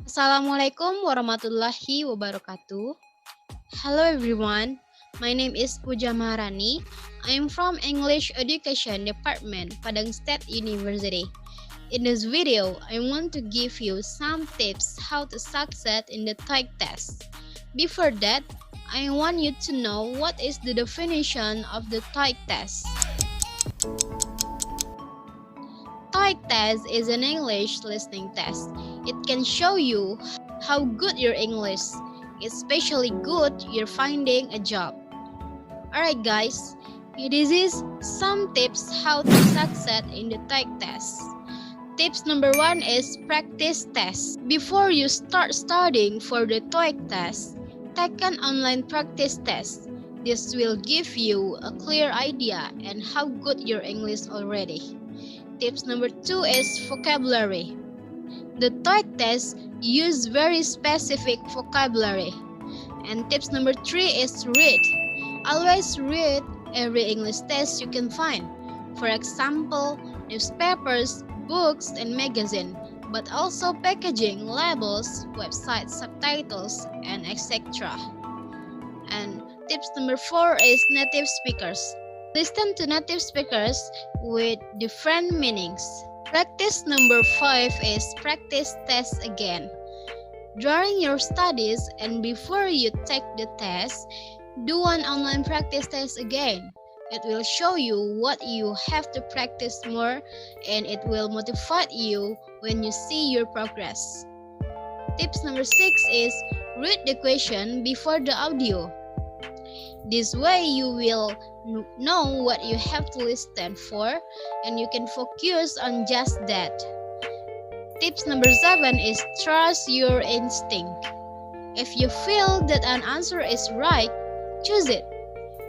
Assalamualaikum warahmatullahi wabarakatuh. Hello everyone, my name is Puja Maharani. I am from English Education Department, Padang State University. In this video, I want to give you some tips how to succeed in the Toeic test. Before that, I want you to know what is the definition of the Toeic test. Toeic test is an English listening test. It can show you how good your English, especially good you're finding a job. Alright guys, this is some tips how to succeed in the Toeic test. Tips number 1 is practice test. Before you start studying for the Toeic test, take an online practice test. This will give you a clear idea and how good your English already. Tips number 2 is vocabulary. The Toeic test use very specific vocabulary. And tips number 3 is read. Always read every English text you can find. For example, newspapers, books, and magazine, but also packaging, labels, website subtitles, and etc. And tips number 4 is native speakers. Listen to native speakers with different meanings. Practice number 5 is practice test again. During your studies and before you take the test, do an online practice test again. It will show you what you have to practice more and it will motivate you when you see your progress. Tips number 6 is read the question before the audio. This way you will know what you have to listen for and you can focus on just that. Tips number 7 is trust your instinct. If you feel that an answer is right, choose it.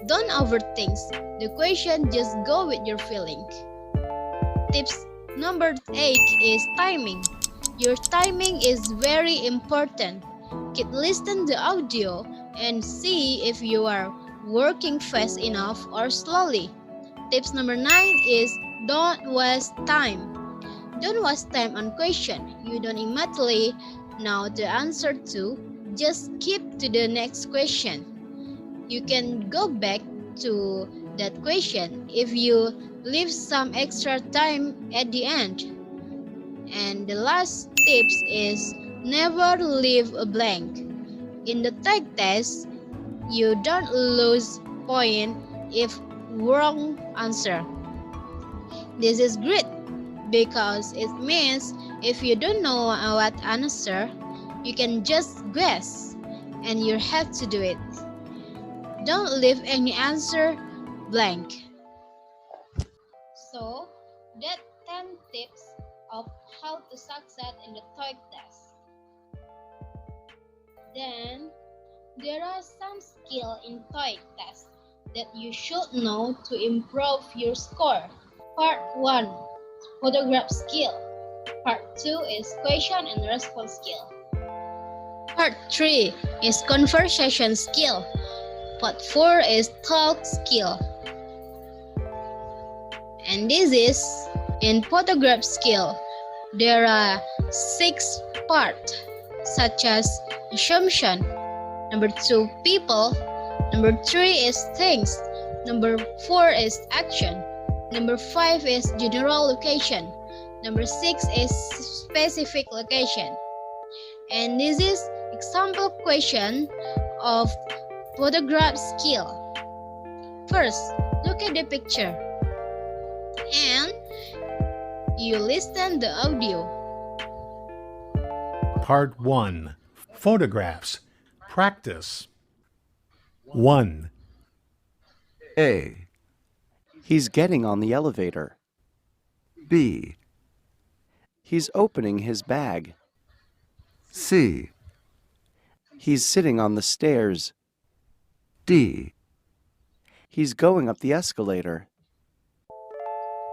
Don't overthink the question, just go with your feeling. Tips number 8 is timing. Your timing is very important. Keep listening to the audio and see if you are working fast enough or slowly. Tips number 9 is don't waste time. Don't waste time on question you don't immediately know the answer to. Just skip to the next question. You can go back to that question if you leave some extra time at the end. And the last tips is never leave a blank. In the Toeic test, you don't lose point if wrong answer. This is great because it means if you don't know what answer, you can just guess and you have to do it. Don't leave any answer blank. So, that 10 tips of how to succeed in the Toeic test. Then, there are some skills in Toeic test that you should know to improve your score. Part 1, photograph skill. Part 2 is question and response skill. Part 3 is conversation skill. Part 4 is talk skill. And this is in photograph skill. There are 6 parts such as assumption. Number 2, people. Number 3 is things. Number 4 is action. Number 5 is general location. Number 6 is specific location. And this is example question of photograph skill. First, look at the picture. And you listen the audio. Part 1. Photographs. Practice. 1. A. He's getting on the elevator. B. He's opening his bag. C. He's sitting on the stairs. D. He's going up the escalator.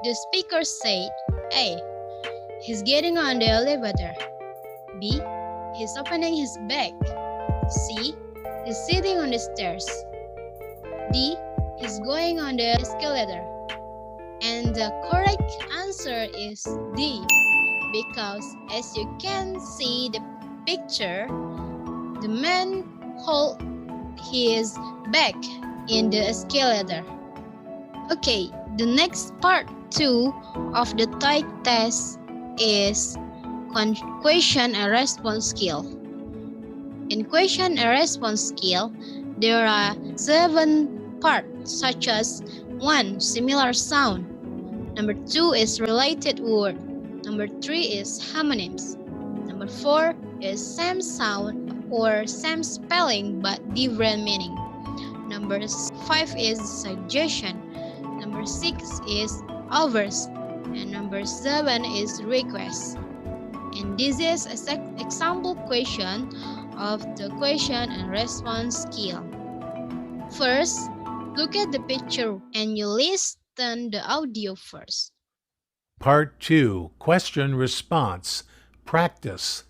The speaker said, A. He's getting on the elevator. B. He's opening his bag. C. He's sitting on the stairs. D. He's going on the escalator. And the correct answer is D, because as you can see the picture, the man hold his back in the escalator. Okay, the next part 2 of the Toeic test is question and response skill. In question and response skill, there are 7 parts such as 1. Similar sound. Number 2 is related word. Number 3 is homonyms. Number 4 is same sound or same spelling but different meaning. Number 5 is suggestion. Number 6 is offers. And number 7 is request. And this is an example question of the question and response skill. First, look at the picture and you listen the audio first. Part 2, question response, practice.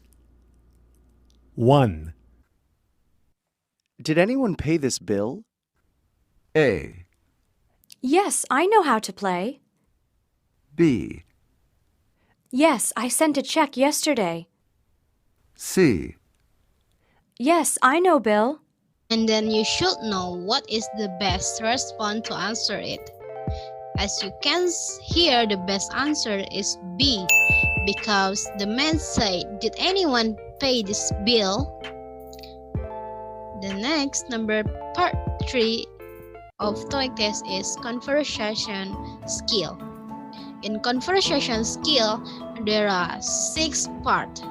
1. Did anyone pay this bill? A. Yes, I know how to play. B. Yes, I sent a check yesterday. C. Yes, I know, Bill. And then you should know what is the best response to answer it. As you can hear, the best answer is B, because the man said, "Did anyone pay this bill?" The next part 3 of Toeic test is conversation skill. In conversation skill, there are 6 parts,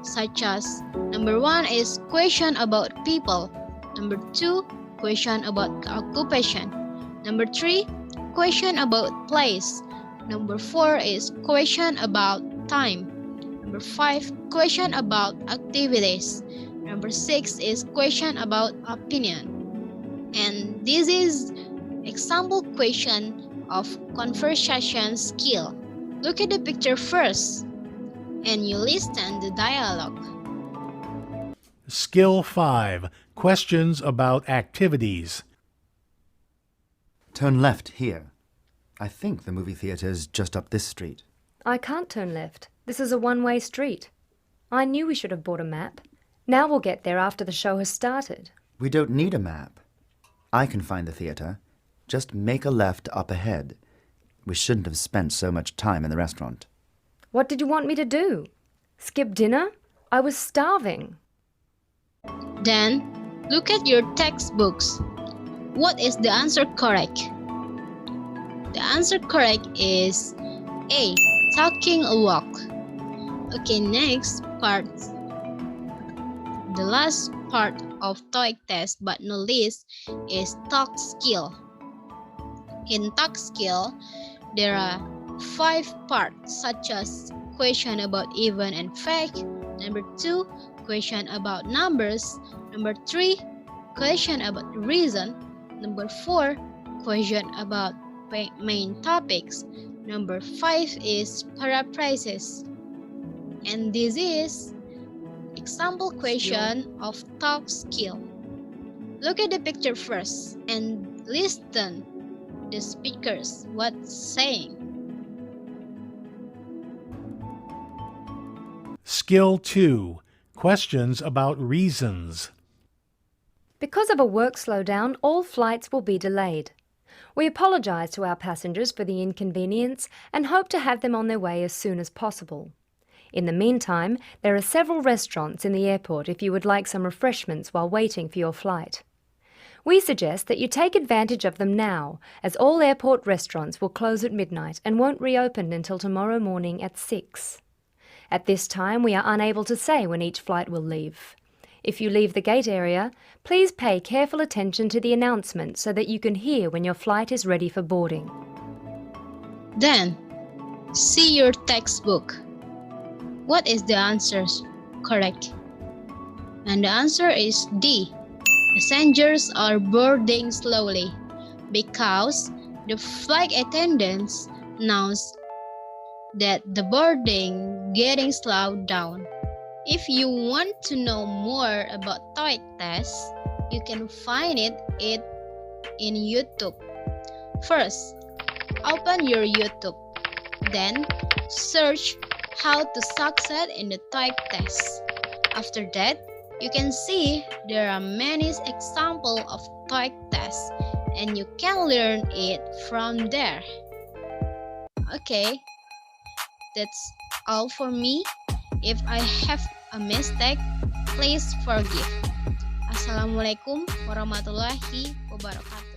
such as number 1 is question about people. Number 2, question about occupation. Number 3, question about place. Number 4 is question about time. Number 5, question about activities. Number 6 is question about opinion. And this is example question of conversation skill. Look at the picture first and you listen the dialogue. Skill 5, questions about activities. Turn left here. I think the movie theatre's just up this street. I can't turn left. This is a one-way street. I knew we should have bought a map. Now we'll get there after the show has started. We don't need a map. I can find the theatre. Just make a left up ahead. We shouldn't have spent so much time in the restaurant. What did you want me to do? Skip dinner? I was starving. Then, look at your textbooks. What is the answer correct? The answer correct is A, taking a walk. Okay, next part. The last part of Toeic test but not least is talk skill. In talk skill, there are 5 parts such as question about event and fact. Number 2, question about numbers. Number 3, question about reason. Number 4, question about main topics. Number 5 is paraphrases. And this is example question of talk skill. Look at the picture first and listen the speakers what's saying. Skill 2, questions about reasons. Because of a work slowdown, all flights will be delayed. We apologise to our passengers for the inconvenience and hope to have them on their way as soon as possible. In the meantime, there are several restaurants in the airport if you would like some refreshments while waiting for your flight. We suggest that you take advantage of them now, as all airport restaurants will close at midnight and won't reopen until tomorrow morning at 6. At this time, we are unable to say when each flight will leave. If you leave the gate area, please pay careful attention to the announcement so that you can hear when your flight is ready for boarding. Then, see your textbook. What is the answer correct? And the answer is D. Passengers are boarding slowly because the flight attendants announced that the boarding getting slowed down. If you want to know more about Toeic test, you can find it in YouTube. First, open your YouTube. Then, search how to succeed in the Toeic test. After that, you can see there are many examples of Toeic tests and you can learn it from there. Okay, that's all for me. If I have a mistake, please forgive. Assalamualaikum warahmatullahi wabarakatuh.